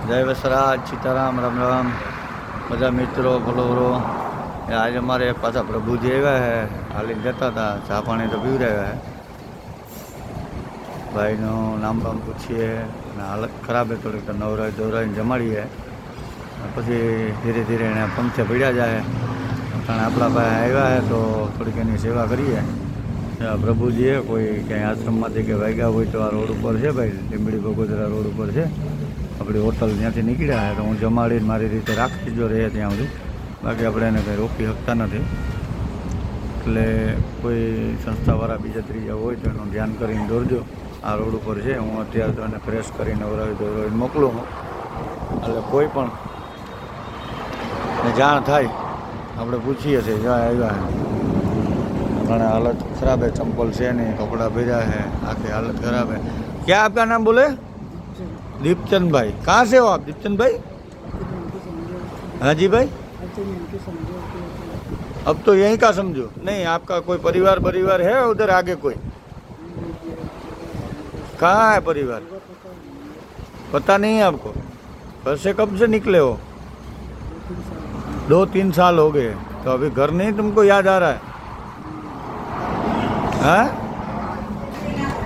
જય વસરાજ, સીતારામ, રામ રામ બધા મિત્રો ફોલોવરો. આજે અમારે પાછા પ્રભુજી આવ્યા છે, હાલીને જતા હતા, ચા પાણી તો પીવડાવ્યા છે. ભાઈનું નામ બામ પૂછીએ અને હાલત ખરાબ છે થોડીક, તો નવરાઈને જમાડીએ, પછી ધીરે ધીરે એને પંથે પીડ્યા જાય. કારણ આપણા પાસે આવ્યા છે તો થોડીક એની સેવા કરીએ. પ્રભુજીએ કોઈ ક્યાંય આશ્રમમાંથી કે વાગ્યા હોય તો આ રોડ ઉપર છે ભાઈ, લીંબડી બગોદરા રોડ ઉપર છે આપણી હોટલ. ત્યાંથી નીકળ્યા તો હું જમાડીને મારી રીતે રાખી જો રહે ત્યાં સુધી, બાકી આપણે એને કંઈ રોકી શકતા નથી. એટલે કોઈ સંસ્થાવાળા બીજા ત્રીજા હોય તો એનું ધ્યાન કરીને દોરજો. આ રોડ ઉપર છે, હું અત્યારે તો એને ફ્રેશ કરીને દોરાવીને મોકલું હું. એટલે કોઈ પણ જાણ થાય આપણે પૂછીએ છીએ જ્યાં આવ્યા ઘણા हालत खराब है, चंपल से नहीं, कपड़ा भेजा है, आके हालत खराब है. क्या आपका नाम बोले? दीपचंद भाई. कहाँ से हो आप दीपचंद भाई? हाँ जी भाई. अब तो यहीं का समझो. नहीं आपका कोई परिवार है उधर आगे कोई? कहाँ है परिवार? पता नहीं है आपको? घर से कब से निकले हो? 2-3 साल हो गए. तो अभी घर नहीं तुमको याद आ रहा है? हाँ,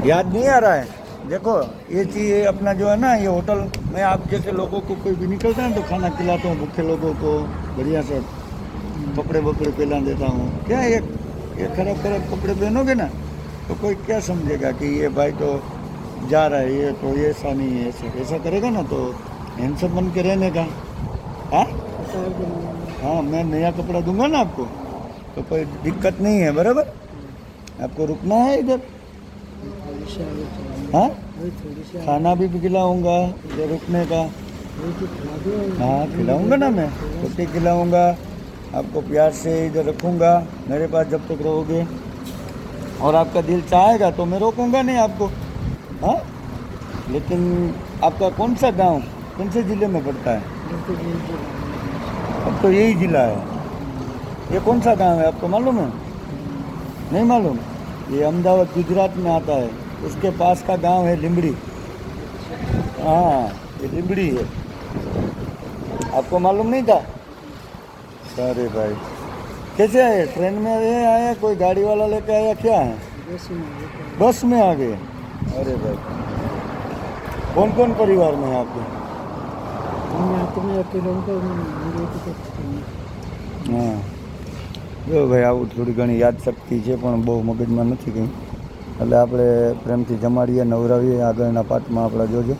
याद नहीं आ रहा है. देखो ये चीज़ अपना जो है ना, ये होटल में आप जैसे लोगों को कोई भी निकलता है तो खाना खिलाता हूँ, भूखे लोगों को बढ़िया से कपड़े वपड़े पहना देता हूँ. क्या ये खराब कपड़े पहनोगे ना तो कोई क्या समझेगा कि ये भाई तो जा रहा है, ये तो ये ऐसा नहीं है. ऐसा करेगा ना तो हैंडसम बन के रहने का. हाँ हाँ, मैं नया कपड़ा दूंगा ना आपको तो कोई दिक्कत नहीं है. बराबर, आपको रुकना है इधर. हाँ, खाना भी खिलाऊंगा इधर रुकने का. हाँ खिलाऊंगा ना, मैं रोटी खिलाऊंगा आपको, प्यार से इधर रखूंगा मेरे पास जब तक रहोगे. और आपका दिल चाहेगा तो मैं रोकूंगा नहीं आपको. हाँ, लेकिन आपका कौन सा गांव, कौन से ज़िले में पड़ता है? अब तो यही ज़िला है. ये कौन सा गांव है आपको मालूम है? नहीं मालूम. ये अहमदाबाद गुजरात में आता है, उसके पास का गांव है लिंबड़ी. हाँ ये लिंबड़ी है. आपको मालूम नहीं था? अरे भाई, कैसे आए? ट्रेन में आए, कोई गाड़ी वाला लेके आया, क्या है? बस में आ गए. अरे भाई, कौन कौन परिवार में है आपके? हाँ જો ભાઈ, આવું થોડી ઘણી યાદ શક્તિ છે પણ બહુ મગજમાં નથી કંઈ. એટલે આપણે પ્રેમથી જમાડીએ, નવરાવીએ. આગળના પાઠમાં આપણે જોજો,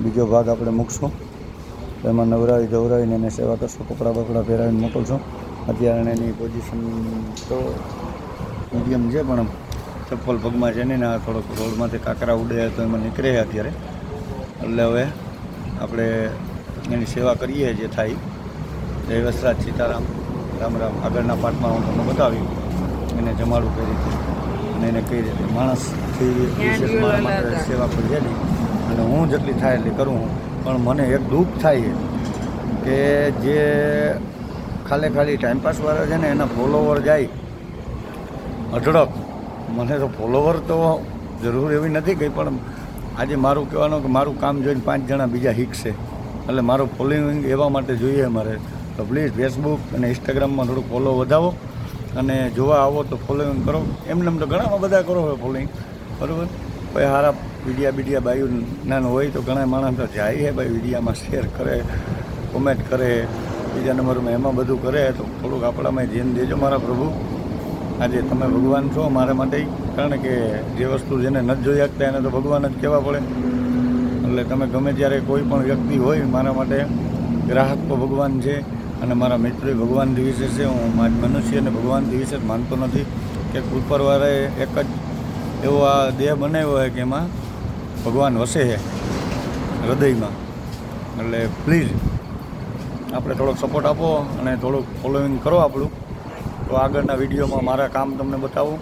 બીજો ભાગ આપણે મૂકશું. એમાં નવરાવી ધવરાવીને એને સેવા કરશું, કપડાં બપડા પહેરાવીને મોકલશું. અત્યારે એની પોઝિશન તો મીડિયમ છે પણ ચપ્પલ પગમાં છે નહીં ને, થોડોક રોડમાંથી કાંકરા ઉડે તો એમાં નીકળે અત્યારે. એટલે હવે આપણે એની સેવા કરીએ જે થાય. જય વસરાજ, સીતારામ, રામ રામ. આગળના પાઠમાં હું તમને બતાવી એને જમાડું કઈ રીતે અને એને કઈ રીતે માણસથી વિશેષ મારા માટે સેવા કરી છે. અને હું જેટલી થાય એટલી કરું હું. પણ મને એક દુઃખ થાય કે જે ખાલી ટાઈમપાસવાળા છે ને એના ફોલોવર જાય અઢળક. મને તો ફોલોવર તો જરૂર એવી નથી કંઈ, પણ આજે મારું કહેવાનું કે મારું કામ જોઈને 5 જણા બીજા શીખશે. એટલે મારું ફોલોઈંગ એવા માટે જોઈએ મારે. તો પ્લીઝ ફેસબુક અને ઇન્સ્ટાગ્રામમાં થોડુંક ફોલો વધાવો અને જોવા આવો તો ફોલોઈંગ કરો. એમને તો ઘણા બધા કરો છો ફોલોઈંગ, બરાબર. ભાઈ સારા વિડીયા બાયુ નાનો હોય તો ઘણા માણસ તો જાય છે ભાઈ, વિડીયામાં શેર કરે, કોમેન્ટ કરે, બીજા નંબરમાં એમાં બધું કરે. તો થોડુંક આપણામાં ધ્યાન દેજો મારા પ્રભુ. આજે તમે ભગવાન છો મારા માટે, કારણ કે જે વસ્તુ જેને નથી જોઈ શકતા એને તો ભગવાન જ કહેવા પડે. એટલે તમે ગમે ત્યારે કોઈ પણ વ્યક્તિ હોય મારા માટે ગ્રાહક તો ભગવાન છે અને મારા મિત્રોએ ભગવાનથી વિશે છે. હું મનુષ્યને ભગવાનથી વિશે જ માનતો નથી કે ઉપરવાળાએ એક જ એવો આ દેહ બનાવ્યો હોય કે એમાં ભગવાન વસે છે હૃદયમાં. એટલે પ્લીઝ આપણે થોડોક સપોર્ટ આપો અને થોડુંક ફોલોઈંગ કરો આપણું. તો આગળના વિડીયોમાં મારા કામ તમને બતાવું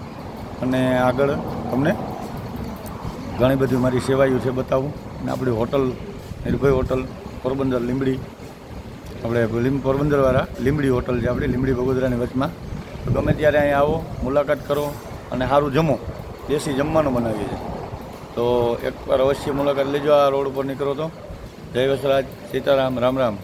અને આગળ તમને ઘણી બધી મારી સેવાઓ છે બતાવું. અને આપણી હોટલ નિર્ભય હોટલ પોરબંદર લીંબડી, આપણે પોરબંદરવાળા લીંબડી હોટલ છે આપણી, લીંબડી બગોદરાની વચમાં. તો ગમે ત્યારે અહીંયા આવો, મુલાકાત કરો અને સારું જમો. દેશી જમવાનું બનાવીએ છીએ તો એકવાર અવશ્ય મુલાકાત લેજો. આ રોડ ઉપર નીકળો તો જય વસરાજ, સીતારામ, રામ રામ.